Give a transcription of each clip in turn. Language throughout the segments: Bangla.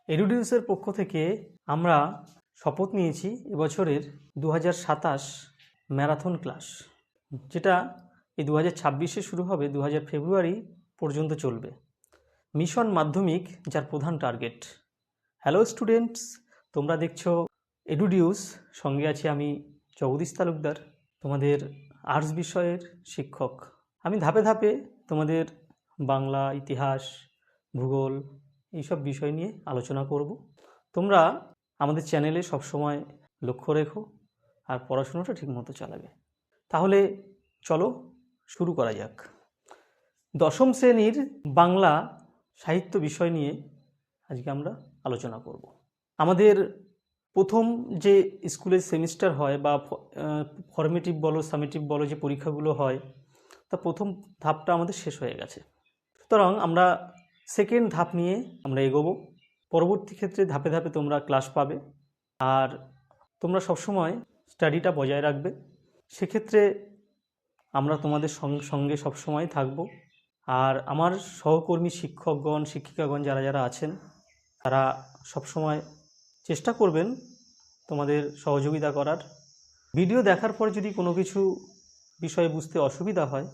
এডুডিউসের পক্ষ থেকে আমরা শপথ নিয়েছি এবছরের 2027 ম্যারাথন ক্লাস, যেটা এই 2026-এ শুরু হবে, 2000 ফেব্রুয়ারি পর্যন্ত চলবে। মিশন মাধ্যমিক, যার প্রধান টার্গেট। হ্যালো স্টুডেন্টস, তোমরা দেখছো এডুডিউস, সঙ্গে আছি আমি জগদীশ তালুকদার, তোমাদের আর্টস বিষয়ের শিক্ষক। আমি ধাপে ধাপে তোমাদের বাংলা, ইতিহাস, ভূগোল এইসব বিষয় নিয়ে আলোচনা করব। তোমরা আমাদের চ্যানেলে সবসময় লক্ষ্য রেখো আর পড়াশোনাটা ঠিকমতো চালাবে। তাহলে চলো শুরু করা যাক। দশম শ্রেণীর বাংলা সাহিত্য বিষয় নিয়ে আজকে আমরা আলোচনা করব। আমাদের প্রথম যে স্কুলের সেমিস্টার হয় বা ফর্মেটিভ বলো, সামেটিভ বলো, যে পরীক্ষাগুলো হয়, তা প্রথম ধাপটা আমাদের শেষ হয়ে গেছে। সুতরাং আমরা সেকেন্ড ধাপ নিয়ে আমরা এগোবো। পরবর্তী ক্ষেত্রে ধাপে ধাপে তোমরা ক্লাস পাবে, আর তোমরা সবসময় স্টাডিটা বজায় রাখবে। সেক্ষেত্রে আমরা তোমাদের সঙ্গে সবসময় থাকব। আর আমার সহকর্মী শিক্ষকগণ, শিক্ষিকাগণ যারা যারা আছেন, তারা সবসময় চেষ্টা করবেন তোমাদের সহযোগিতা করার। ভিডিও দেখার পর যদি কোনো কিছু বিষয়ে বুঝতে অসুবিধা হয়,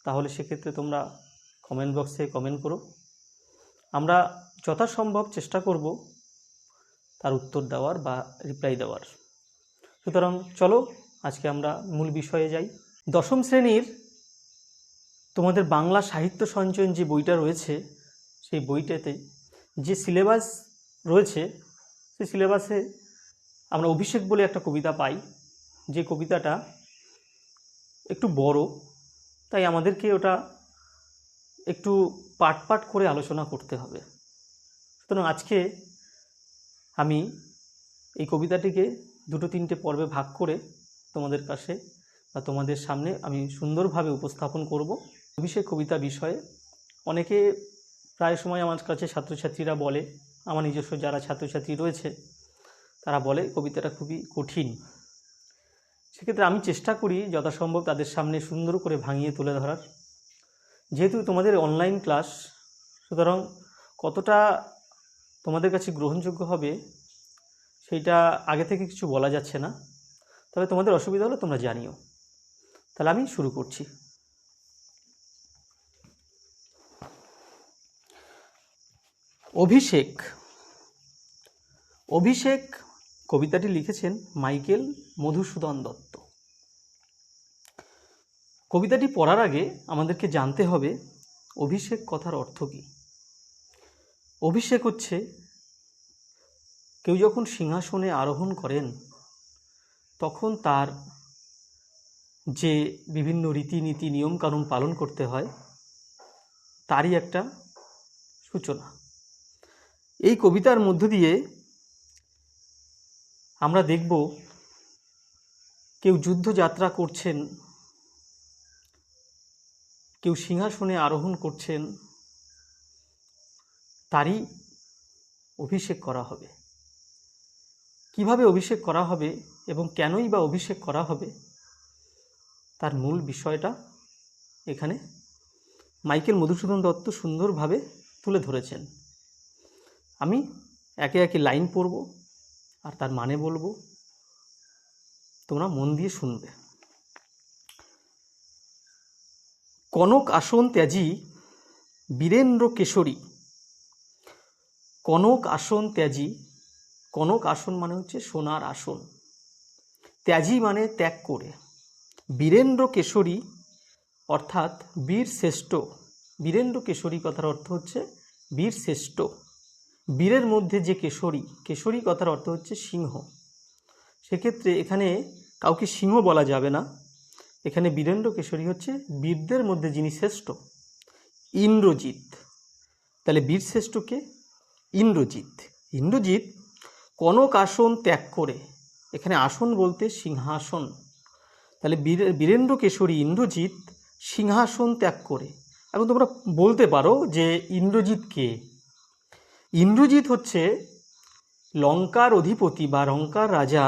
তাহলে সেক্ষেত্রে তোমরা কমেন্ট বক্সে কমেন্ট করো। আমরা যথাসম্ভব চেষ্টা করব তার উত্তর দেওয়ার বা রিপ্লাই দেওয়ার। সুতরাং চলো আজকে আমরা মূল বিষয়ে যাই। দশম শ্রেণীর তোমাদের বাংলা সাহিত্য সঞ্চয়ন যে বইটা রয়েছে, সেই বইটাতে যে সিলেবাস রয়েছে, সেই সিলেবাসে আমরা অভিষেক বলে একটা কবিতা পাই, যে কবিতাটা একটু বড়, তাই আমাদেরকে ওটা একটু পার্ট পার্ট করে আলোচনা করতে হবে। সুতরাং আজকে আমি এই কবিতাটিকে দুটো তিনটে পর্বে ভাগ করে তোমাদের কাছে বা তোমাদের সামনে আমি সুন্দরভাবে উপস্থাপন করব। অভিষেক কবিতা বিষয়ে অনেকে প্রায় সময় আমার কাছে ছাত্রছাত্রীরা বলে, আমার নিজস্ব যারা ছাত্রছাত্রী রয়েছে তারা বলে কবিতাটা খুবই কঠিন। সেক্ষেত্রে আমি চেষ্টা করি যথাসম্ভব তাদের সামনে সুন্দর করে ভাঙিয়ে তুলে ধরার। যেহেতু তোমাদের অনলাইন ক্লাস, সুতরাং কতটা তোমাদের কাছে গ্রহণযোগ্য হবে সেইটা আগে থেকে কিছু বলা যাচ্ছে না, তবে তোমাদের অসুবিধা হলে তোমরা জানিও। তাহলে আমি শুরু করছি। অভিষেক। অভিষেক কবিতাটি লিখেছেন মাইকেল মধুসূদন দত্ত। কবিতাটি পড়ার আগে আমাদেরকে জানতে হবে অভিষেক কথার অর্থ কী। অভিষেক হচ্ছে কেউ যখন সিংহাসনে আরোহণ করেন, তখন তার যে বিভিন্ন রীতিনীতি নিয়মকানুন পালন করতে হয়, তারই একটা সূচনা। এই কবিতার মধ্য দিয়ে আমরা দেখব কেউ যুদ্ধযাত্রা করছেন, কেউ সিংহাসনে আরোহণ করছেন, তারই অভিষেক করা হবে। কিভাবে অভিষেক করা হবে এবং কেনই বা অভিষেক করা হবে, তার মূল বিষয়টা এখানে মাইকেল মধুসূদন দত্ত সুন্দরভাবে তুলে ধরেছেন। আমি একে একে লাইন পড়ব আর তার মানে বলবো, তোমরা মন দিয়ে শুনবে। কনক আসন ত্যাজি বীরেন্দ্র কেশরী। কনক আসন ত্যাজি, কনক আসন মানে হচ্ছে সোনার আসন, ত্যাজি মানে ত্যাগ করে। বীরেন্দ্র কেশরী অর্থাৎ বীর শ্রেষ্ঠ। বীরেন্দ্র কেশরী কথার অর্থ হচ্ছে বীর শ্রেষ্ঠ। বীরের মধ্যে যে কেশরী, কেশরী কথার অর্থ হচ্ছে সিংহ। সেক্ষেত্রে এখানে কাউকে সিংহ বলা যাবে না, এখানে বীরেন্দ্র কেশরী হচ্ছে বীরদের মধ্যে যিনি শ্রেষ্ঠ। ইন্দ্রজিৎ, তাহলে বীর শ্রেষ্ঠকে ইন্দ্রজিৎ। ইন্দ্রজিৎ কনক আসন ত্যাগ করে, এখানে আসন বলতে সিংহাসন, তাহলে বীরেন্দ্র কেশরী ইন্দ্রজিৎ সিংহাসন ত্যাগ করে। এখন তোমরা বলতে পারো যে ইন্দ্রজিৎ কে? ইন্দ্রজিৎ হচ্ছে লঙ্কার অধিপতি বা লঙ্কার রাজা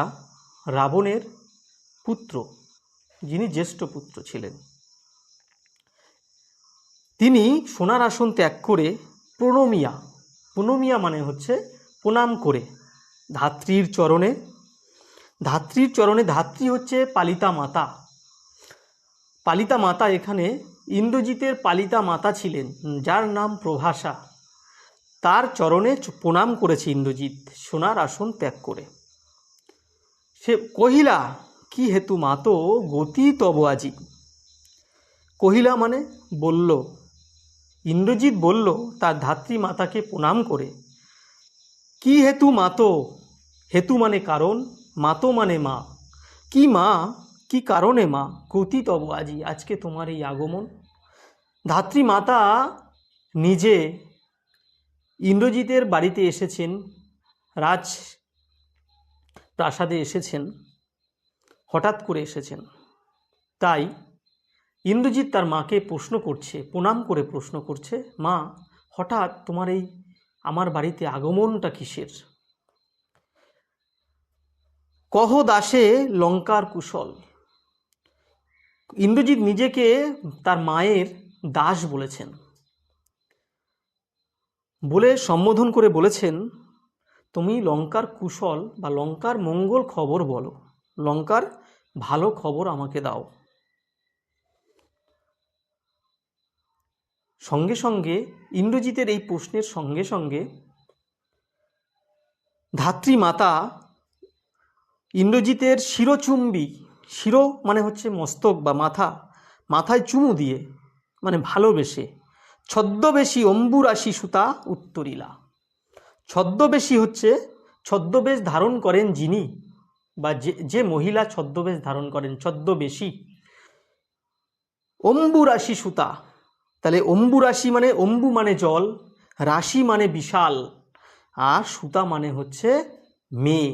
রাবণের পুত্র, যিনি জ্যেষ্ঠ পুত্র ছিলেন। তিনি সোনার আসন ত্যাগ করে প্রণমিয়া, প্রণমিয়া মানে হচ্ছে প্রণাম করে ধাত্রীর চরণে, ধাত্রী হচ্ছে পালিতা মাতা। পালিতা মাতা এখানে ইন্দ্রজিতের পালিতা মাতা ছিলেন, যার নাম প্রভাসা। তার চরণে প্রণাম করেছে ইন্দ্রজিৎ সোনার আসন ত্যাগ করে। সে কহিলা কি হেতু মাতো গতি তব আজি। কহিলা মানে বলল, ইন্দ্রজিৎ বলল তার ধাত্রী মাতাকে প্রণাম করে, কি হেতু মাতো, হেতু মানে কারণ, মাতো মানে মা, কি মা কি কারণে মা, গতি তব আজি, আজকে তোমার এই আগমন। ধাত্রী মাতা নিজে ইন্দ্রজিতের বাড়িতে এসেছেন, রাজ প্রাসাদে এসেছেন, হঠাৎ করে এসেছেন। তাই ইন্দ্রজিৎ তার মাকে প্রশ্ন করছে, প্রণাম করে প্রশ্ন করছে, মা হঠাৎ তোমার এই আমার বাড়িতে আগমনটা কিসের? কহ দাসে লঙ্কার কুশল। ইন্দ্রজিৎ নিজেকে তার মায়ের দাস বলেছেন, বলে সম্বোধন করে বলেছেন, তুমি লঙ্কার কুশল বা লঙ্কার মঙ্গল খবর বলো, লঙ্কার ভালো খবর আমাকে দাও। সঙ্গে সঙ্গে ইন্দ্রজিতের এই প্রশ্নের সঙ্গে সঙ্গে ধাত্রী মাতা ইন্দ্রজিতের শিরচুম্বী, শির মানে হচ্ছে মস্তক বা মাথা, মাথায় চুমু দিয়ে মানে ভালোবেসে ছদ্মবেশী অম্বুরাশি সুতা উত্তরিলা। ছদ্মবেশী হচ্ছে ছদ্মবেশ ধারণ করেন যিনি, বা যে মহিলা ছদ্মবেশ ধারণ করেন, ছদ্মবেশী। অম্বুরাশি সুতা, তাহলে অম্বুরাশি মানে অম্বু মানে জল, রাশি মানে বিশাল, আর সুতা মানে হচ্ছে মেয়ে।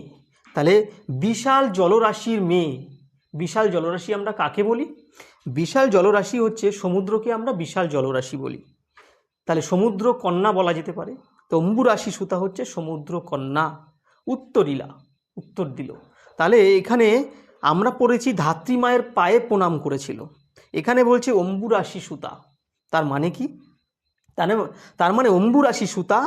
তাহলে বিশাল জলরাশির মেয়ে। বিশাল জলরাশি আমরা কাকে বলি? বিশাল জলরাশি হচ্ছে সমুদ্রকে আমরা বিশাল জলরাশি বলি। তাহলে সমুদ্র কন্যা বলা যেতে পারে। তো অম্বুরাশি সুতা হচ্ছে সমুদ্র কন্যা। উত্তরিলা, উত্তর দিল। তাহলে এখানে আমরা পড়েছি ধাত্রী মায়ের পায়ে প্রণাম করেছিল, এখানে বলছে অম্বুরাশি সুতা। তার মানে কি? তার মানে অম্বুরাশি সুতা,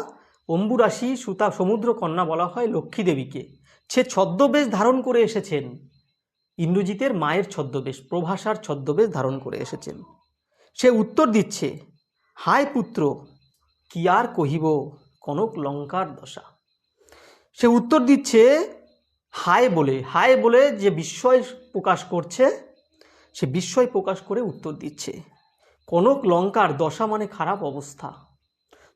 অম্বুরাশি সুতা সমুদ্র কন্যা বলা হয় লক্ষ্মী দেবীকে। সে ছদ্মবেশ ধারণ করে এসেছেন, ইন্দ্রজিতের মায়ের ছদ্মবেশ, প্রভাসার ছদ্মবেশ ধারণ করে এসেছেন। সে উত্তর দিচ্ছে, হায় পুত্র কি আর কহিব কনক লঙ্কার দশা। সে উত্তর দিচ্ছে হায় বলে, হায় বলে যে বিস্ময় প্রকাশ করছে, সে বিস্ময় প্রকাশ করে উত্তর দিচ্ছে কনক লঙ্কার দশা মানে খারাপ অবস্থা।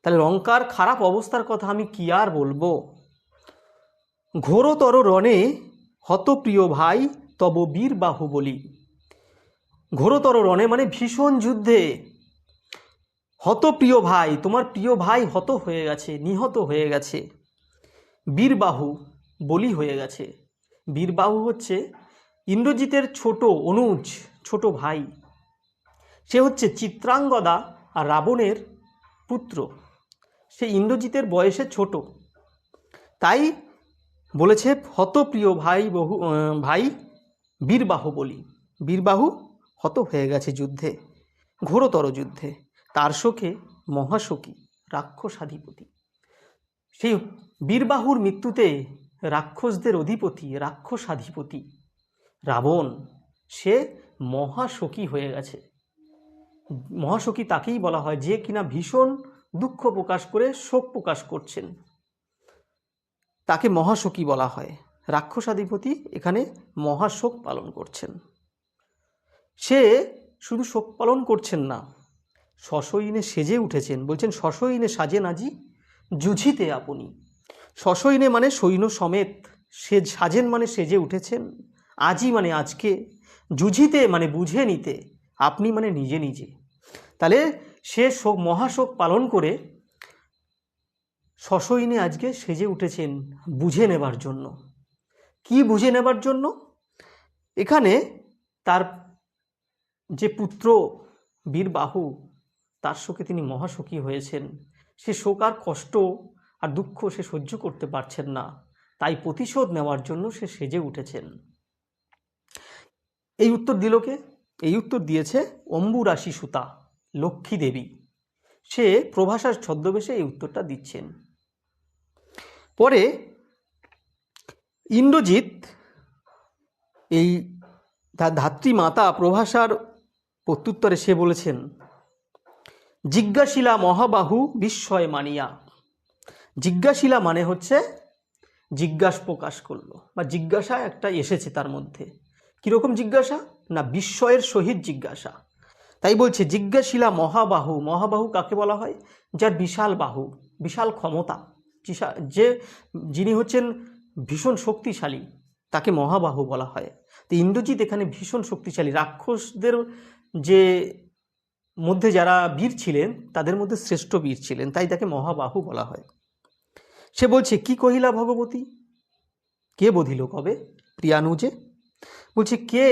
তাহলে লঙ্কার খারাপ অবস্থার কথা আমি কি আর বলবো। ঘোরতর রণে হত প্রিয় ভাই তব বীর বাহুবলী। ঘোরতর রণে মানে ভীষণ যুদ্ধে, হত প্রিয় ভাই, তোমার প্রিয় ভাই হত হয়ে গেছে, নিহত হয়ে গেছে। বীরবাহু বলি হয়ে গেছে। বীরবাহু হচ্ছে ইন্দ্রজিতের ছোট অনুজ, ছোট ভাই। সে হচ্ছে চিত্রাঙ্গদা আর রাবণের পুত্র। সে ইন্দ্রজিতের বয়সে ছোট, তাই বলেছে হত প্রিয় ভাই ভাই বীরবাহু বলি। বীরবাহু হত হয়ে গেছে যুদ্ধে, ঘোরতর যুদ্ধে। তার শোকে মহাশোকী রাক্ষসাধিপতি। সেই বীরবাহুর মৃত্যুতে রাক্ষসদের অধিপতি, রাক্ষসাধিপতি রাবণ, সে মহাশোকী হয়ে গেছে। মহাশোকী তাকেই বলা হয় যে কিনা ভীষণ দুঃখ প্রকাশ করে শোক প্রকাশ করছেন, তাকে মহাশোকী বলা হয়। রাক্ষসাধিপতি এখানে মহাশোক পালন করছেন। সে শুধু শোক পালন করছেন না, সশয়ীনে সেজে উঠেছেন। বলছেন সশয়ীনে সাজেন আজি যুঝিতে আপনি। সশয়ীনে মানে সৈন্য সমেত, সে সাজেন মানে সেজে উঠেছেন, আজি মানে আজকে, যুঝিতে মানে বুঝে নিতে, আপনি মানে নিজে নিজে। তাহলে সে শোক মহাশোক পালন করে সশয়ীনে আজকে সেজে উঠেছেন বুঝে নেবার জন্য। কি বুঝে নেবার জন্য? এখানে তার যে পুত্র বীরবাহু, তার শোকে তিনি মহাশোকী হয়েছেন। সে শোক আর কষ্ট আর দুঃখ সে সহ্য করতে পারছেন না, তাই প্রতিশোধ নেওয়ার জন্য সে সেজে উঠেছেন। এই উত্তর দিল কে? এই উত্তর দিয়েছে অম্বুরাশি সুতা লক্ষ্মী দেবী। সে প্রভাসার ছদ্মবেশে এই উত্তরটা দিচ্ছেন। পরে ইন্দ্রজিৎ এই তার ধাত্রী মাতা প্রভাসার প্রত্যুত্তরে সে বলেছেন, জিজ্ঞাসিলা মহাবাহু বিস্ময় মানিয়া। জিজ্ঞাসিলা মানে হচ্ছে জিজ্ঞাস প্রকাশ করলো, বা জিজ্ঞাসা একটা এসেছে তার মধ্যে। কীরকম জিজ্ঞাসা? না, বিস্ময়ের সহিত জিজ্ঞাসা। তাই বলছে জিজ্ঞাসিলা মহাবাহু। মহাবাহু কাকে বলা হয়? যার বিশাল বাহু, বিশাল ক্ষমতা, যে যিনি হচ্ছেন ভীষণ শক্তিশালী, তাকে মহাবাহু বলা হয়। তো ইন্দ্রজিৎ এখানে ভীষণ শক্তিশালী, রাক্ষসদের যে মধ্যে যারা বীর ছিলেন তাদের মধ্যে শ্রেষ্ঠ বীর ছিলেন, তাই তাকে মহাবাহু বলা হয়। সে বলছে, কি কহিলা ভগবতী? কে বধিল কবে প্রিয়ানুজে? বলছে, কে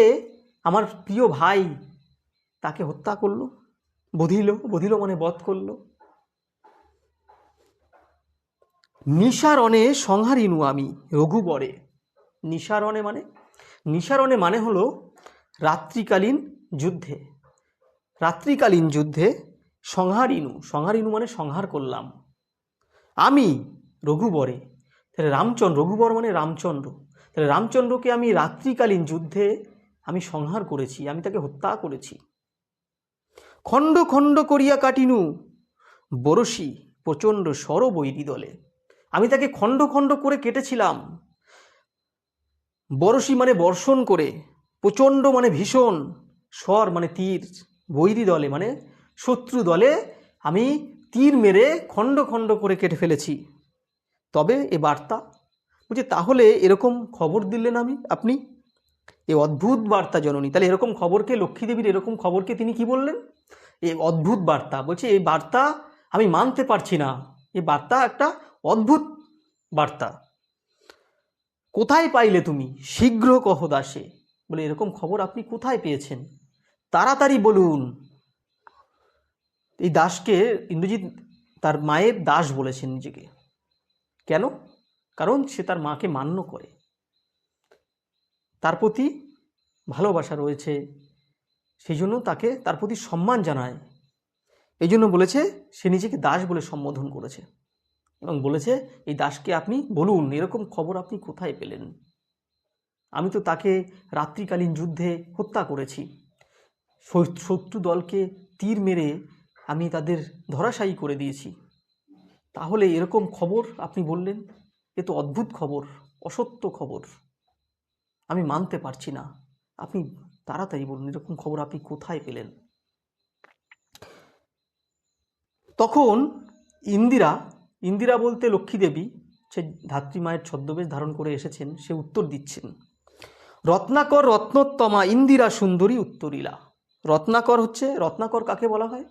আমার প্রিয় ভাই তাকে হত্যা করলো, বধিল মানে বধ করলো। নিশারণে সংহারিনু আমি রঘুবরে। নিশারণে মানে হলো রাত্রিকালীন যুদ্ধে। রাত্রিকালীন যুদ্ধে সংহারিনু মানে সংহার করলাম আমি রঘুবরে। তাহলে রঘুবর মানে রামচন্দ্র। তাহলে রামচন্দ্রকে আমি রাত্রিকালীন যুদ্ধে আমি সংহার করেছি, আমি তাকে হত্যা করেছি। খণ্ড খণ্ড করিয়া কাটিনু বরশি প্রচণ্ড সরবৈরী দলে। আমি তাকে খণ্ড খণ্ড করে কেটেছিলাম। বরশি মানে বর্ষণ করে, প্রচণ্ড মানে ভীষণ, স্বর মানে তীর, বৈরী দলে মানে শত্রু দলে আমি তীর মেরে খণ্ড খণ্ড করে কেটে ফেলেছি। তবে এ বার্তা বলছে, তাহলে এরকম খবর দিলেন আপনি, এ অদ্ভুত বার্তা জননী। তাহলে এরকম খবরকে, লক্ষ্মী দেবীর এরকম খবরকে তিনি কি বললেন? এই অদ্ভুত বার্তা। বলছে, এই বার্তা আমি মানতে পারছি না, এই বার্তা একটা অদ্ভুত বার্তা। কোথায় পাইলে তুমি? শীঘ্র কহ দাসে। বলে, এরকম খবর আপনি কোথায় পেয়েছেন? তাড়াতাড়ি বলুন। এই দাসকে ইন্দ্রজিৎ তার মায়ের দাস বলেছেন নিজেকে। কেন? কারণ সে তার মাকে মান্য করে, তার প্রতি ভালোবাসা রয়েছে, সেই জন্য তার প্রতি সম্মান জানায়। এই জন্য বলেছে, সে নিজেকে দাস বলে সম্বোধন করেছে এবং বলেছে, এই দাসকে আপনি বলুন, এরকম খবর আপনি কোথায় পেলেন? আমি তো তাকে রাত্রিকালীন যুদ্ধে হত্যা করেছি, শত্রু দলকে তীর মেরে আমি তাদের ধরাশায়ী করে দিয়েছি। তাহলে এরকম খবর আপনি বললেন, এ তো অদ্ভুত খবর, অসত্য খবর, আমি মানতে পারছি না। আপনি তাড়াতাড়ি বলুন, এরকম খবর আপনি কোথায় পেলেন? তখন ইন্দিরা বলতে লক্ষ্মী দেবী, সে ধাত্রী মায়ের ছদ্মবেশ ধারণ করে এসেছেন, সে উত্তর দিচ্ছেন, রত্নাকর রত্নোত্তমা ইন্দিরা সুন্দরী উত্তরিলা। রত্নাকর কাকে বলা হয়?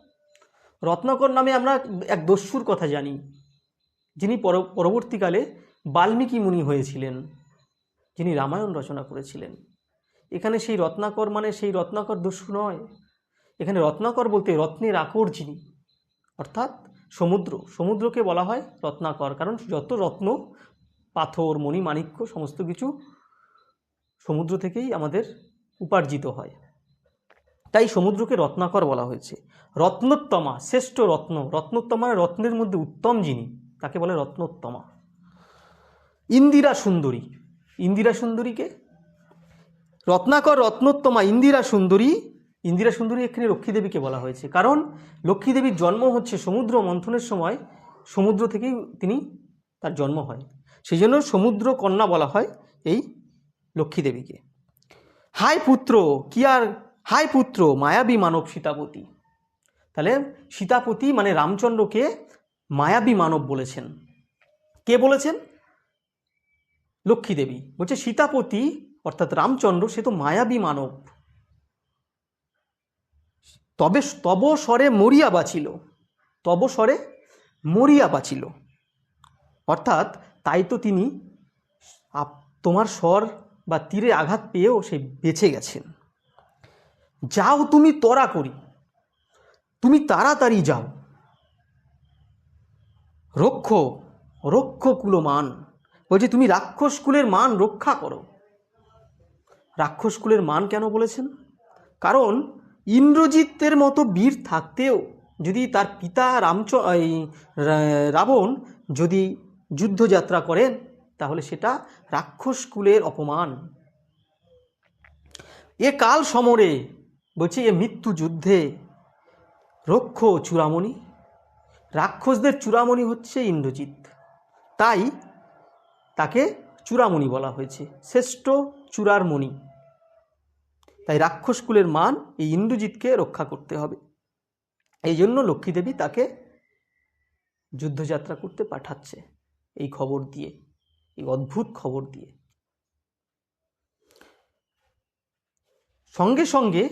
রত্নাকর নামে আমরা এক দস্যুর কথা জানি, যিনি পরবর্তীকালে বাল্মীকি মুনি হয়েছিলেন, যিনি রামায়ণ রচনা করেছিলেন। এখানে সেই রত্নাকর মানে সেই রত্নাকর দস্যু নয়। এখানে রত্নাকর বলতে রত্নের আকর যিনি, অর্থাৎ সমুদ্রকে বলা হয় রত্নাকর। কারণ যত রত্ন, পাথর, মণি, মাণিক্য সমস্ত কিছু সমুদ্র থেকেই আমাদের উপার্জিত হয়, তাই সমুদ্রকে রত্নাকর বলা হয়েছে। রত্নোত্তমা, শ্রেষ্ঠ রত্ন। রত্নোত্তমা রত্নের মধ্যে উত্তম যিনি, তাকে বলে রত্নোত্তমা। ইন্দিরা সুন্দরীকে রত্নাকর রত্নোত্তমা ইন্দিরা সুন্দরী এখানে লক্ষ্মী দেবীকে বলা হয়েছে। কারণ লক্ষ্মী দেবীর জন্ম হচ্ছে সমুদ্র মন্থনের সময়, সমুদ্র থেকেই তার জন্ম হয়, সেই জন্য সমুদ্র কন্যা বলা হয় এই লক্ষ্মী দেবীকে। হাই পুত্র মায়াবী মানব সীতাপতি। তাহলে সীতাপতি মানে রামচন্দ্রকে মায়াবী মানব বলেছেন। কে বলেছেন? লক্ষ্মী দেবী বলছে, সীতাপতি অর্থাৎ রামচন্দ্র সে তো মায়াবী মানব। তব স্বরে মরিয়া বাঁচিল, অর্থাৎ তাই তো তিনি তোমার স্বর বা তীরে আঘাত পেয়েও সে বেঁচে গেছেন। যাও তুমি ত্বরা করি, তুমি তাড়াতাড়ি যাও। রক্ষ কুলমান বলছে, তুমি রাক্ষস কুলের মান রক্ষা করো। রাক্ষস কুলের মান কেন বলেছেন? কারণ ইন্দ্রজিতের মতো বীর থাকতেও যদি তার পিতা রাবণ যদি যুদ্ধযাত্রা করেন তাহলে সেটা রাক্ষস কুলের অপমান। এ কাল সমরে বলছি এ মৃত্যু যুদ্ধে রক্ষ চূড়ামণি, রাক্ষসদের চূড়ামণি হচ্ছে ইন্দ্রজিৎ, তাই তাকে চূড়ামণি বলা হয়েছে, শ্রেষ্ঠ চূড়ার মণি। তাই রাক্ষস কুলের মান এই ইন্দ্রজিৎকে রক্ষা করতে হবে, এই জন্য লক্ষ্মীদেবী তাকে যুদ্ধযাত্রা করতে পাঠাচ্ছে এই খবর দিয়ে, এই অদ্ভুত খবর দিয়ে। সঙ্গে সঙ্গে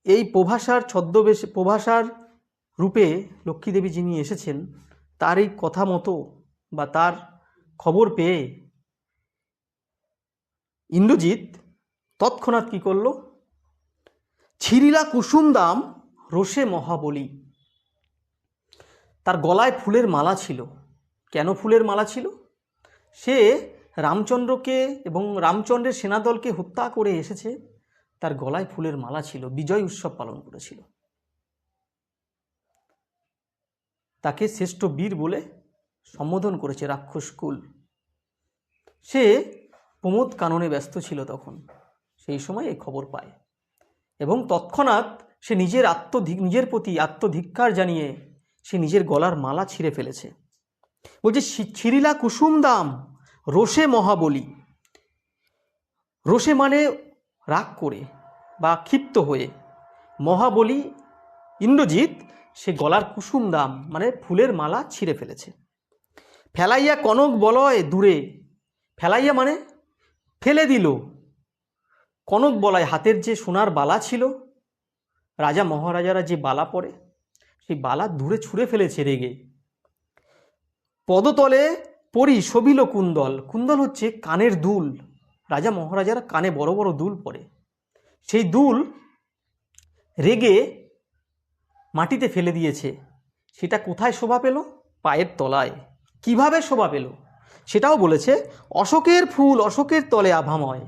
এই প্রভাসার ছদ্মবেশে, প্রভাসার রূপে লক্ষ্মীদেবী যিনি এসেছেন, তার এই কথা মতো বা তার খবর পেয়ে ইন্দ্রজিৎ তৎক্ষণাৎ কী করল, ছিরিলা কুসুম দাম রোষে মহাবলী। তার গলায় ফুলের মালা ছিল। কেন ফুলের মালা ছিল? সে রামচন্দ্রকে এবং রামচন্দ্রের সেনাদলকে হত্যা করে এসেছে, তার গলায় ফুলের মালা ছিল, বিজয় উৎসব পালন করেছিল। তাকে শ্রেষ্ঠ বীর বলে সম্বোধন করেছে রাক্ষসকুল। সে প্রমোদ কাননে ব্যস্ত ছিল তখন, সেই সময় এই খবর পায় এবং তৎক্ষণাৎ সে নিজের প্রতি আত্মধিক্কার জানিয়ে সে নিজের গলার মালা ছিঁড়ে ফেলেছে। বলছে ছিরিলা কুসুম দাম রোষে মহাবলী। রোষে মানে রাগ করে বা ক্ষিপ্ত হয়ে, মহাবলী ইন্দ্রজিৎ সে গলার কুসুম দাম মানে ফুলের মালা ছিঁড়ে ফেলেছে। ফেলাইয়া কনক বলয় দূরে, ফেলাইয়া মানে ফেলে দিল। কনক বলয় হাতের যে সোনার বালা ছিল, রাজা মহারাজারা যে বালা পরে, সেই বালা দূরে ছুঁড়ে ফেলেছে রেগে। পদতলে পরি শোভিল কুন্দল, কুন্দল হচ্ছে কানের দুল, রাজা মহারাজারা কানে বড় বড় দুল পরে, সেই দুল রেগে মাটিতে ফেলে দিয়েছে। সেটা কোথায় শোভা পেল? পায়ের তলায়। কিভাবে শোভা পেল সেটাও বলেছে, অশোকের ফুল অশোকের তলে আভাময়।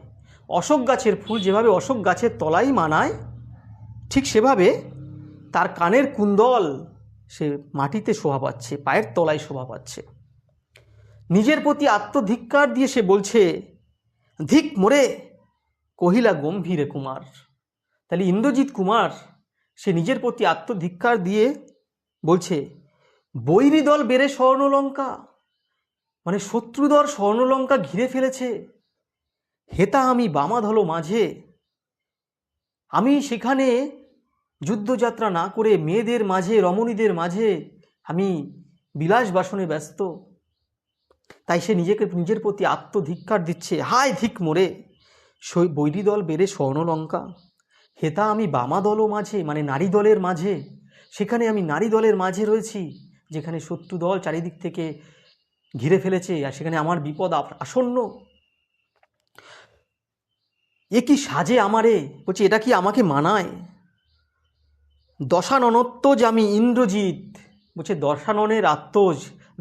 অশোক গাছের ফুল যেভাবে অশোক গাছের তলায় মানায়, ঠিক সেভাবে তার কানের কুন্দল সে মাটিতে শোভা পাচ্ছে, পায়ের তলায় শোভা পাচ্ছে। নিজের প্রতি আত্মধিক্কার দিয়ে সে বলছে, ধিক মোরে কহিলা গম্ভীরে কুমার। তাহলে ইন্দ্রজিৎ কুমার সে নিজের প্রতি আত্মধিক্কার দিয়ে বলছে, বৈরী দল বেড়ে স্বর্ণলঙ্কা, মানে শত্রুদল স্বর্ণলঙ্কা ঘিরে ফেলেছে। হেতা আমি বামাধল মাঝে, আমি সেখানে যুদ্ধযাত্রা না করে মেয়েদের মাঝে, রমণীদের মাঝে আমি বিলাস বাসনে ব্যস্ত। তাই সে নিজের প্রতি আত্মধিক্কার দিচ্ছে, হায় ধিক মোরে বৈরী দল বেড়ে স্বর্ণলঙ্কা, হেতা আমি বামা দলও মাঝে, মানে নারী দলের মাঝে, সেখানে আমি নারী দলের মাঝে রয়েছি, যেখানে শত্রু দল চারিদিক থেকে ঘিরে ফেলেছে, আর সেখানে আমার বিপদ আসন্ন। এ কি সাজে আমারে, বলছি এটা কি আমাকে মানায়? দশাননোত্তজ আমি ইন্দ্রজিৎ, বলছে দশাননের আত্মজ,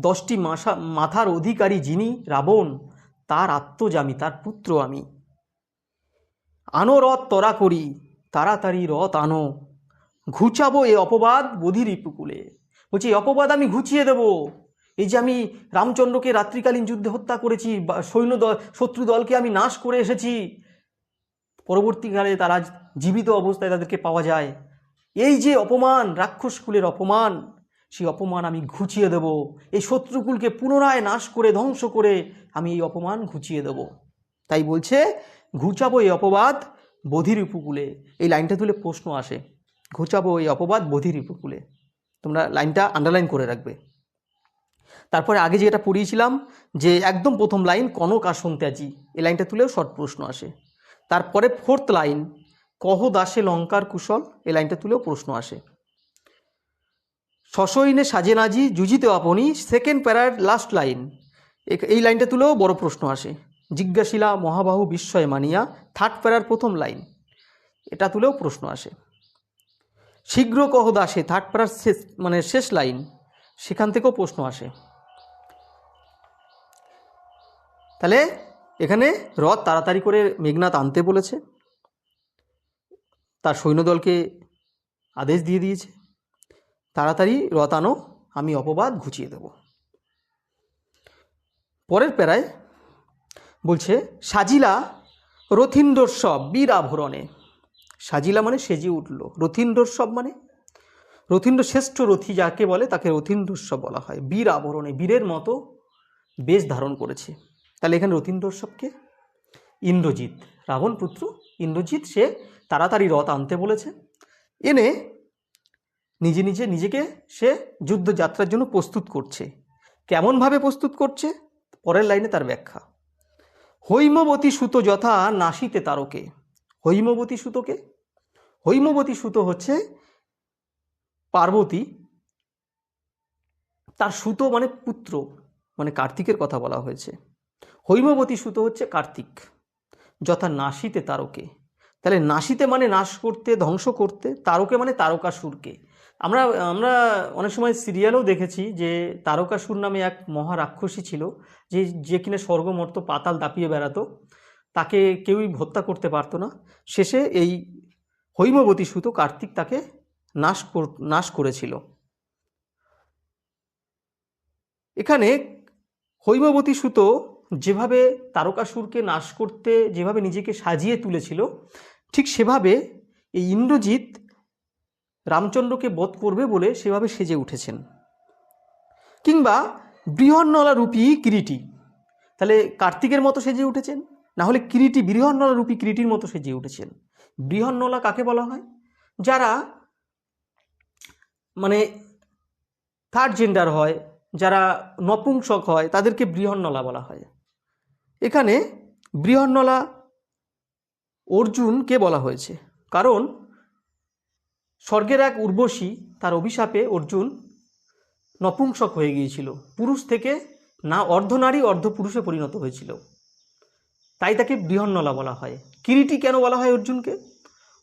10টি মাথার অধিকারী যিনি রাবণ, তার আত্মজ আমি, তার পুত্র আমি। আনো রথ তরা করি, তাড়াতাড়ি রথ আনো, ঘুচাবো এ অপবাদ বধির উপকূলে। বলছি এই অপবাদ আমি ঘুচিয়ে দেব। এই যে আমি রামচন্দ্রকে রাত্রিকালীন যুদ্ধে হত্যা করেছি, শত্রু দলকে আমি নাশ করে এসেছি, পরবর্তীকালে তারা জীবিত অবস্থায় তাদেরকে পাওয়া যায়, এই যে অপমান, রাক্ষসকুলের অপমান, সেই অপমান আমি ঘুচিয়ে দেব। এই শত্রুকুলকে পুনরায় নাশ করে ধ্বংস করে আমি এই অপমান ঘুচিয়ে দেব। তাই বলছে ঘুচাবো এই অপবাদ বধির উপকূলে। এই লাইনটা তুলে প্রশ্ন আসে, ঘুচাবো এই অপবাদ বধির উপকূলে, তোমরা লাইনটা আন্ডারলাইন করে রাখবে। তারপরে আগে যেটা পড়িয়েছিলাম যে একদম প্রথম লাইন কনক আসন ত্যাজি, এই লাইনটা তুলেও শর্ট প্রশ্ন আসে। তারপরে 4th লাইন কহ দাসে লঙ্কার কুশল, এই লাইনটা তুলেও প্রশ্ন আসে। সসৈনে সাজে নাজি যুজিতে আপনি, 2nd প্যারার লাস্ট লাইন, এই লাইনটা তুলেও বড় প্রশ্ন আসে। জিজ্ঞাসিলা মহাবাহু বিস্ময় মানিয়া, 3rd প্যারার প্রথম লাইন, এটা তুলেও প্রশ্ন আসে। শীঘ্র কহ দাসে, 3rd প্যারার শেষ লাইন, সেখান থেকেও প্রশ্ন আসে। তাহলে এখানে রথ তাড়াতাড়ি করে মেঘনাদ আনতে বলেছে, তার সৈন্যদলকে আদেশ দিয়ে দিয়েছে, তাড়াতাড়ি রথ আনো, আমি অপবাদ ঘুচিয়ে দেব। পরের প্যারায় বলছে সাজিলা রথীন্দ্রোৎসব বীর আভরণে। সাজিলা মানে সেজে উঠল, রথীন্দ্রোৎসব মানে রথীন্দ্র, শ্রেষ্ঠ রথী যাকে বলে তাকে রথীন্দ্রোৎসব বলা হয়। বীর আভরণে, বীরের মতো বেশ ধারণ করেছে। তাহলে এখানে রথীন্দ্রোৎসবকে ইন্দ্রজিৎ, রাবণ পুত্র ইন্দ্রজিৎ, সে তাড়াতাড়ি রথ আনতে বলেছে, এনে নিজেকে সে যুদ্ধযাত্রার জন্য প্রস্তুত করছে। কেমনভাবে প্রস্তুত করছে পরের লাইনে তার ব্যাখ্যা। হৈমবতী সুত যথা নাসিতে তারকে। হৈমবতী সুতকে, হৈমবতী সুত হচ্ছে পার্বতী, তার সুত মানে পুত্র, মানে কার্তিকের কথা বলা হয়েছে। হৈমবতী সুত হচ্ছে কার্তিক, যথা নাসিতে তারকে। তাহলে নাসিতে মানে নাশ করতে, ধ্বংস করতে, তারকে মানে তারকাসুরকে। আমরা অনেক সময় সিরিয়ালেও দেখেছি যে তারকাসুর নামে এক মহা রাক্ষসী ছিল, যে কিনা স্বর্গ মর্ত পাতাল দাপিয়ে বেড়াতো, তাকে কেউই হত্যা করতে পারতো না। শেষে এই হৈমবতী সুত কার্তিক তাকে নাশ করেছিল। এখানে হৈমবতী সুত যেভাবে তারকাসুরকে নাশ করতে যেভাবে নিজেকে সাজিয়ে তুলেছিল, ঠিক সেভাবে এই ইন্দ্রজিৎ রামচন্দ্রকে বধ করবে বলে সেভাবে সেজে উঠেছেন। কিংবা বৃহন্নলা রূপী কিরীটি, তাহলে কার্তিকের মতো সেজে উঠেছেন, না হলে কিরীটি বৃহন্নলা রূপী কিরীটির মতো সেজে উঠেছেন। বৃহন্নলা কাকে বলা হয়? যারা মানে থার্ড জেন্ডার হয়, যারা নপুংসক হয়, তাদেরকে বৃহন্নলা বলা হয়। এখানে বৃহন্নলা অর্জুনকে বলা হয়েছে, কারণ স্বর্গের এক উর্বশী, তার অভিশাপে অর্জুন নপুংসক হয়ে গিয়েছিল, পুরুষ থেকে না অর্ধনারী অর্ধপুরুষে পরিণত হয়েছিল, তাই তাকে বৃহন্নলা বলা হয়। কিরীটি কেন বলা হয় অর্জুনকে?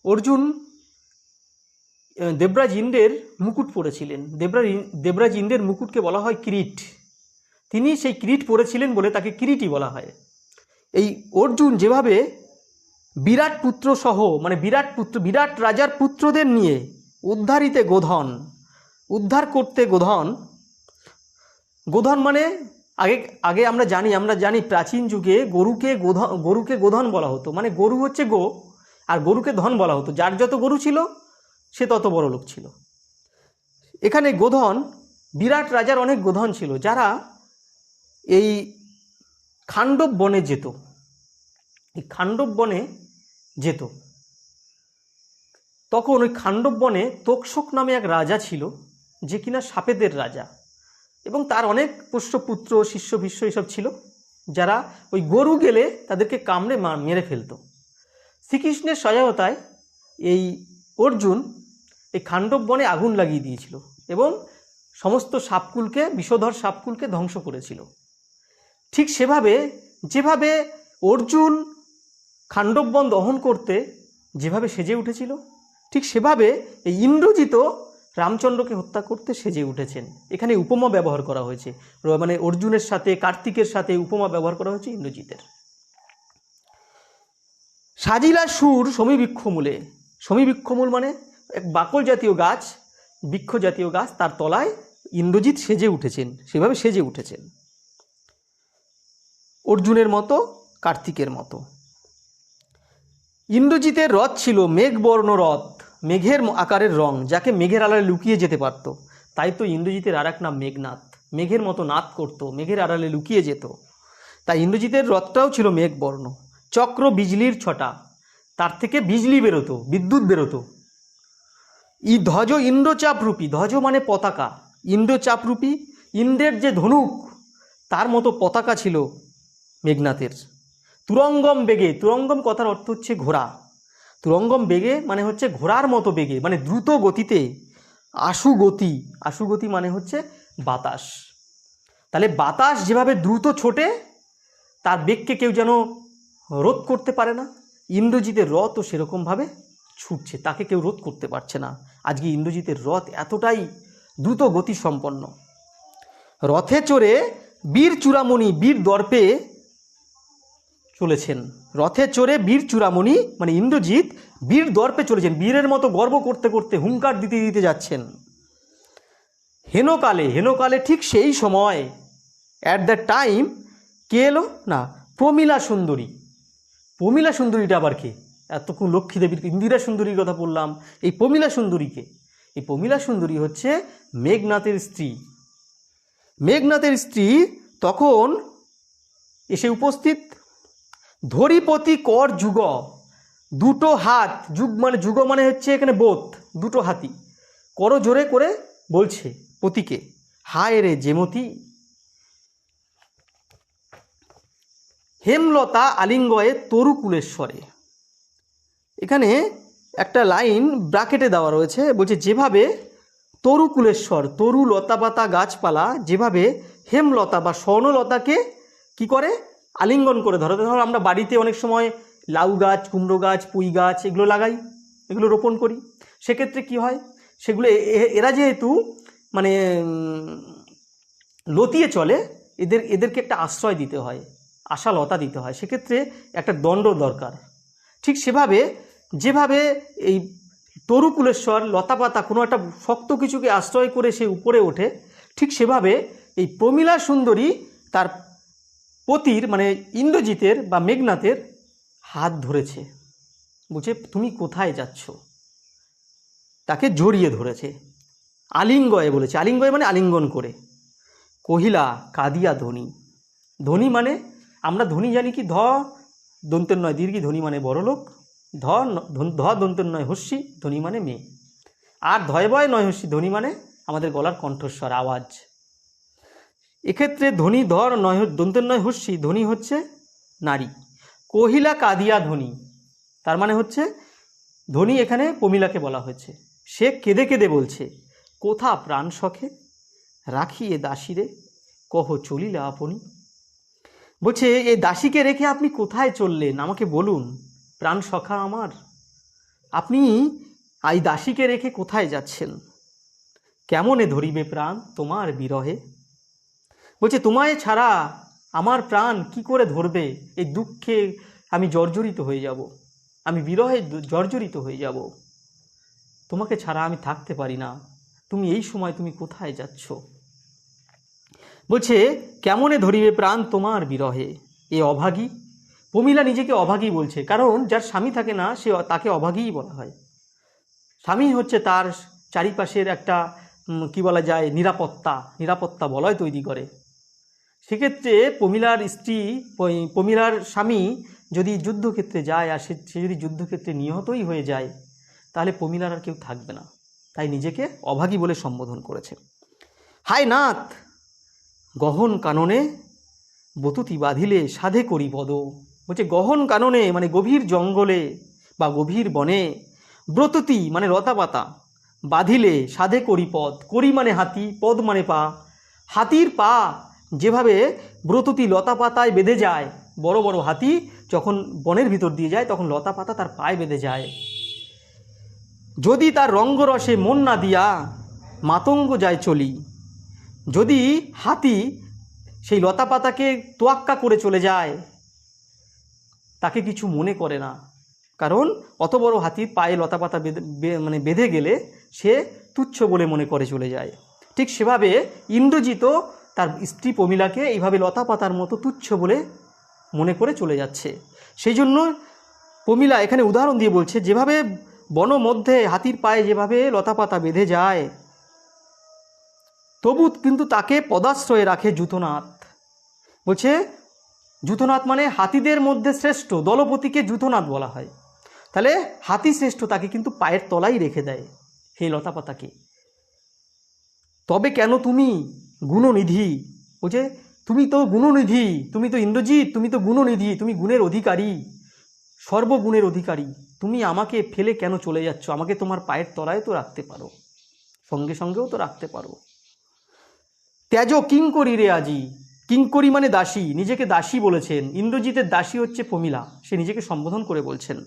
অর্জুন দেবরাজ ইন্দ্রের মুকুট পরেছিলেন, দেবরাজ ইন্দ্রের মুকুটকে বলা হয় কিরীট, তিনি সেই কিরীট পরেছিলেন বলে তাকে কিরীটি বলা হয়। এই অর্জুন যেভাবে বিরাট পুত্র সহ, মানে বিরাট রাজার পুত্রদের নিয়ে উদ্ধার করতে গোধন মানে আগে আমরা জানি প্রাচীন যুগে গরুকে গোধন বলা হতো, মানে গরু হচ্ছে গো আর গরুকে ধন বলা হতো, যার যত গরু ছিল সে তত বড় লোক ছিল। এখানে গোধন, বিরাট রাজার অনেক গোধন ছিল, যারা এই খাণ্ডব বনে যেত। তখন ওই খাণ্ডব বনে তক্ষক নামে এক রাজা ছিল, যে কিনা সাপেদের রাজা, এবং তার অনেক পোষ্যপুত্র শিষ্য ভীষ্ম এসব ছিল, যারা ওই গরু গেলে তাদেরকে কামড়ে মেরে ফেলত। শ্রীকৃষ্ণের সহায়তায় এই অর্জুন এই খাণ্ডব বনে আগুন লাগিয়ে দিয়েছিল এবং সমস্ত বিষধর সাপকুলকে ধ্বংস করেছিল। ঠিক যেভাবে অর্জুন খাণ্ডব বন দহন করতে যেভাবে সেজে উঠেছিল, ঠিক সেভাবে এই ইন্দ্রজিৎ রামচন্দ্রকে হত্যা করতে সেজে উঠেছেন। এখানে উপমা ব্যবহার করা হয়েছে, মানে অর্জুনের সাথে কার্তিকের সাথে উপমা ব্যবহার করা হয়েছে ইন্দ্রজিতের। সাজিলা সুর সমীবৃক্ষমূলে। সমীবৃক্ষমূল মানে এক বাকল জাতীয় গাছ, বৃক্ষ জাতীয় গাছ, তার তলায় ইন্দ্রজিৎ সেজে উঠেছেন, সেভাবে সেজে উঠেছেন অর্জুনের মতো, কার্তিকের মতো। ইন্দ্রজিতের রথ ছিল মেঘবর্ণ রথ, মেঘের আকারের রং, যাকে মেঘের আড়ালে লুকিয়ে যেতে পারত, তাই তো ইন্দ্রজিতের আর এক নাম মেঘনাথ। মেঘের মতো নাদ করত, মেঘের আড়ালে লুকিয়ে যেত, তাই ইন্দ্রজিতের রথটাও ছিল মেঘবর্ণ। চক্র বিজলির ছটা, তার থেকে বিজলি বেরোতো, বিদ্যুৎ বেরোতো। ই ধ্বজ ইন্দ্রচাপরূপী, ধ্বজ মানে পতাকা, ইন্দ্রচাপরূপী, ইন্দ্রের যে ধনুক তার মতো পতাকা ছিল মেঘনাথের। তুরঙ্গম বেগে, তুরঙ্গম কথার অর্থ হচ্ছে ঘোড়া, তুরঙ্গম বেগে মানে হচ্ছে ঘোড়ার মতো বেগে, মানে দ্রুত গতিতে। আশুগতি মানে হচ্ছে বাতাস। তাহলে বাতাস যেভাবে দ্রুত ছোটে, তার বেগকে কেউ যেন রোধ করতে পারে না, ইন্দ্রজিতের রথও সেরকমভাবে ছুটছে, তাকে কেউ রোধ করতে পারছে না। আজকে ইন্দ্রজিতের রথ এতটাই দ্রুত গতি সম্পন্ন। রথে চড়ে বীর চূড়ামণি বীর দর্পে চলেছেন, রথে চড়ে বীর চূড়ামণি মানে ইন্দ্রজিৎ বীর দর্পে চলেছেন, বীরের মতো গর্ব করতে করতে হুঙ্কার দিতে যাচ্ছেন। হেনকালে ঠিক সেই সময়, অ্যাট দ্য টাইম কে এলো না, প্রমীলা সুন্দরী। প্রমীলা সুন্দরীটা আবার কে? এতক্ষণ লক্ষ্মী দেবীর ইন্দিরা সুন্দরীর কথা বললাম, এই প্রমীলা সুন্দরীকে, এই প্রমীলা সুন্দরী হচ্ছে মেঘনাথের স্ত্রী। মেঘনাথের স্ত্রী তখন এসে উপস্থিত। ধরিপতি কর যুগ, দুটো হাত, যুগ মানে হচ্ছে এখানে বোত, দুটো হাতি, করো জোরে করে বলছে পতিকে, হায় রে যেমতি। হেমলতা আলিঙ্গয়ে তরুকুলেশ্বরে, এখানে একটা লাইন ব্র্যাকেটে দেওয়া রয়েছে, বলছে যেভাবে তরুকুলেশ্বর, তরু লতাপাতা গাছপালা যেভাবে হেমলতা বা স্বর্ণলতাকে কি করে আলিঙ্গন করে ধরে। ধরো আমরা বাড়িতে অনেক সময় লাউ গাছ, কুমড়ো গাছ, পুঁই গাছ এগুলো লাগাই, এগুলো রোপণ করি। সেক্ষেত্রে কি হয়, সেগুলো এরা যেহেতু মানে লতিয়ে চলে, এদেরকে একটা আশ্রয় দিতে হয়, আশালতা দিতে হয়, সেক্ষেত্রে একটা দণ্ড দরকার। ঠিক সেভাবে যেভাবে এই তরুকুলেশ্বর লতাপাতা কোনো একটা শক্ত কিছুকে আশ্রয় করে সে উপরে ওঠে, ঠিক সেভাবে এই প্রমীলা সুন্দরী তার পতির মানে ইন্দ্রজিতের বা মেঘনাথের হাত ধরেছে, বলছে তুমি কোথায় যাচ্ছ, তাকে জড়িয়ে ধরেছে, আলিঙ্গয়ে বলেছে, আলিঙ্গয়ে মানে আলিঙ্গন করে। কহিলা কাঁদিয়া ধ্বনি, ধ্বনি মানে আমরা ধ্বনি জানি কি, ধ দন্তের নয় দীর্ঘি, ধ্বনি মানে বড়লোক, ধ দন্তের নয় হস্যি, ধ্বনি মানে মেয়ে, আর ধয় বয় নয় হস্যি, ধ্বনি মানে আমাদের গলার কণ্ঠস্বর আওয়াজ। এক্ষেত্রে ধ্বনি ধর নয় দন্তের নয় হস্যি, ধ্বনি হচ্ছে নারী। কহিলা কাঁদিয়া ধ্বনি, তার মানে হচ্ছে ধ্বনি এখানে প্রমীলাকে বলা হয়েছে। সে কেঁদে কেঁদে বলছে, কোথা প্রাণ সখে রাখিয়ে দাসীরে কহ চলিলা আপনি। বলছে এই দাসীকে রেখে আপনি কোথায় চললেন, আমাকে বলুন প্রাণ সখা আমার, আপনি এই দাসীকে রেখে কোথায় যাচ্ছেন। কেমনে ধরিবে প্রাণ তোমার বিরহে, বলছে তোমায় ছাড়া আমার প্রাণ কি করে ধরবে, এই দুঃখে আমি জর্জরিত হয়ে যাব, আমি বিরহে জর্জরিত হয়ে যাব, তোমাকে ছাড়া আমি থাকতে পারি না, তুমি এই সময় তুমি কোথায় যাচ্ছ। বলছে কেমনে ধরিবে প্রাণ তোমার বিরহে, এ অভাগী। প্রমীলা নিজেকে অভাগী বলছে, কারণ যার স্বামী থাকে না সে তাকে অভাগীই বলা হয়। স্বামী হচ্ছে তার চারিপাশের একটা কি বলা যায় নিরাপত্তা বলয় তৈরি করে। সেক্ষেত্রে প্রমীলার স্ত্রী, প্রমীলার স্বামী যদি যুদ্ধক্ষেত্রে যায় আর সে যদি যুদ্ধক্ষেত্রে নিহতই হয়ে যায়, তাহলে প্রমীলার আর কেউ থাকবে না, তাই নিজেকে অভাগী বলে সম্বোধন করেছে। হায় নাথ গহন কাননে বতুতি বাঁধিলে সাধে করি পদ, বলছে গহন কাননে মানে গভীর জঙ্গলে বা গভীর বনে, ব্রততি মানে লতাপাতা, বাঁধিলে সাধে করি পদ, করি মানে হাতি, পদ মানে পা, হাতির পা যেভাবে ব্রততি লতা পাতায় বেঁধে যায়, বড় বড় হাতি যখন বনের ভিতর দিয়ে যায় তখন লতা পাতা তার পায়ে বেঁধে যায়, যদি তার রঙ্গরসে মন না দিয়া মাতঙ্গ যায় চলি, যদি হাতি সেই লতা পাতাকে তোয়াক্কা করে চলে যায় তাকে কিছু মনে করে না, কারণ অত বড় হাতির পায়ে লতা পাতা বেঁধে গেলে সে তুচ্ছ বলে মনে করে চলে যায়। ঠিক সেভাবে ইন্দ্রজিৎ তার স্ত্রী প্রমীলাকে এইভাবে লতা পাতার মতো তুচ্ছ বলে মনে করে চলে যাচ্ছে। সেই জন্য প্রমীলা এখানে উদাহরণ দিয়ে বলছে, যেভাবে বন মধ্যে হাতির পায়ে যেভাবে লতা পাতা বেঁধে যায়, তবু কিন্তু তাকে পদাশ্রয়ে রাখে যূথনাথ। বলছে যূথনাথ মানে হাতিদের মধ্যে শ্রেষ্ঠ, দলপতিকে যূথনাথ বলা হয়, তাহলে হাতি শ্রেষ্ঠ, তাকে কিন্তু পায়ের তলায় রেখে দেয় সেই লতা পাতাকে। তবে কেন তুমি গুণনিধি, বলছে তুমি তো গুণনিধি, তুমি তো ইন্দ্রজিৎ, তুমি তো গুণনিধি, তুমি গুণের অধিকারী, সর্বগুণের অধিকারী, তুমি আমাকে ফেলে কেন চলে যাচ্ছ, আমাকে তোমার পায়ের তলায় তো রাখতে পারো, সঙ্গে সঙ্গেও তো রাখতে পারো। ত্যাজ কিঙ্করি রে আজি, কিঙ্করি মানে দাসী, নিজেকে দাসী বলেছেন, ইন্দ্রজিতের দাসী হচ্ছে প্রমীলা, সে নিজেকে সম্বোধন করে বলছেন।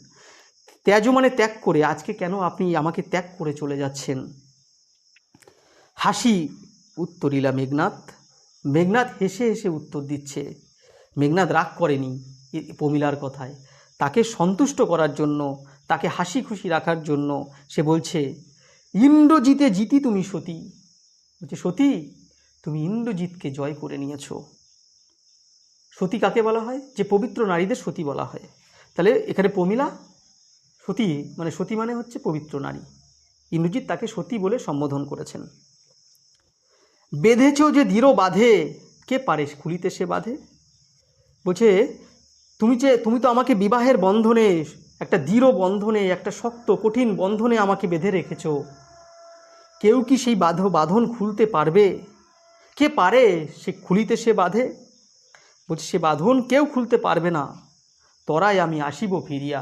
ত্যাজ মানে ত্যাগ করে, আজকে কেন আপনি আমাকে ত্যাগ করে চলে যাচ্ছেন। হাসি উত্তরিলা মেঘনাথ, মেঘনাথ হেসে হেসে উত্তর দিচ্ছে। মেঘনাথ রাগ করেনি প্রমীলার কথায়, তাকে সন্তুষ্ট করার জন্য, তাকে হাসি খুশি রাখার জন্য সে বলছে, ইন্দ্রজিতে জিতি তুমি সতী, বলছে সতী তুমি ইন্দ্রজিৎকে জয় করে নিয়েছ। সতী কাকে বলা হয়? যে পবিত্র নারীদের সতী বলা হয়। তাহলে এখানে প্রমীলা সতী, মানে সতী মানে হচ্ছে পবিত্র নারী। ইন্দ্রজিৎ তাকে সতী বলে সম্বোধন করেছেন। বেঁধেছ যে দৃঢ় বাঁধে, কে পারে খুলিতে সে বাঁধে? বলছে তুমি তো আমাকে বিবাহের বন্ধনে, একটা দৃঢ় বন্ধনে, একটা শক্ত কঠিন বন্ধনে আমাকে বেঁধে রেখেছ। কেউ কি সেই বাঁধন খুলতে পারবে? কে পারে সে খুলিতে সে বাঁধে? বলছে সে বাঁধন কেউ খুলতে পারবে না। তরাই আমি আসিব ফিরিয়া,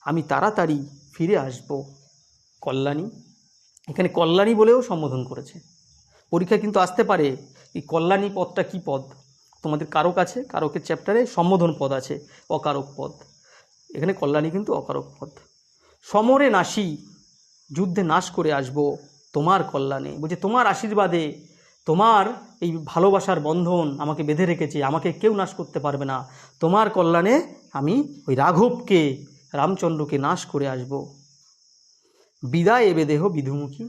আমি তাড়াতাড়ি ফিরে আসব। কল্যাণী, এখানে কল্যাণী বলেও সম্বোধন করেছে। পরীক্ষা কিন্তু আসতে পারে এই কল্যাণী পদটা কি পদ। তোমাদের কারক আছে, কারকের চ্যাপ্টারে সম্বোধন পদ আছে, অকারক পদ। এখানে কল্যাণী কিন্তু অকারক পদ। সমরে নাসি, যুদ্ধে নাশ করে আসব তোমার কল্যাণে। বলছে তোমার আশীর্বাদে, তোমার এই ভালোবাসার বন্ধন আমাকে বেঁধে রেখেছে, আমাকে কেউ নাশ করতে পারবে না। তোমার কল্যাণে আমি ওই রাঘবকে, রামচন্দ্রকে নাশ করে আসব। বিদায় এবে দেহ বিধুমুখী,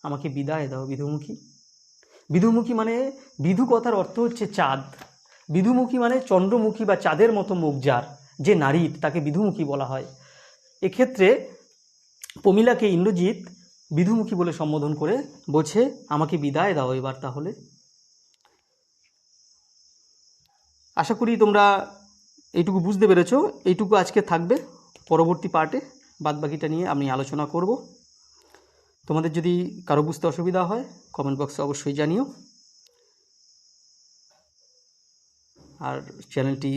আমাকে বিদায় দাও বিধুমুখী। বিধুমুখী মানে, বিধু কথার অর্থ হচ্ছে চাঁদ। বিধুমুখী মানে চন্দ্রমুখী বা চাঁদের মতো মুখ যার, যে নারীর, তাকে বিধুমুখী বলা হয়। এক্ষেত্রে প্রমীলাকে ইন্দ্রজিৎ বিধুমুখী বলে সম্বোধন করে বলছে আমাকে বিদায় দাও এবার তাহলে। আশা করি তোমরা এইটুকু বুঝতে পেরেছো। এইটুকু আজকে থাকবে, পরবর্তী পার্টে বাদবাকিটা নিয়ে আমি আলোচনা করব। তোমাদের যদি কারো বুঝতে অসুবিধা হয় কমেন্ট বক্সে অবশ্যই জানিও। আর চ্যানেলটি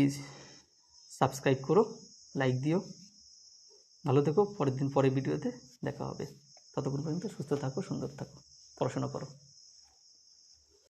সাবস্ক্রাইব করো, লাইক দিও। ভালো থেকো, পরের ভিডিওতে দেখা হবে। ততক্ষণ পর্যন্ত সুস্থ থাকো, সুন্দর থাকো, পড়াশোনা করো।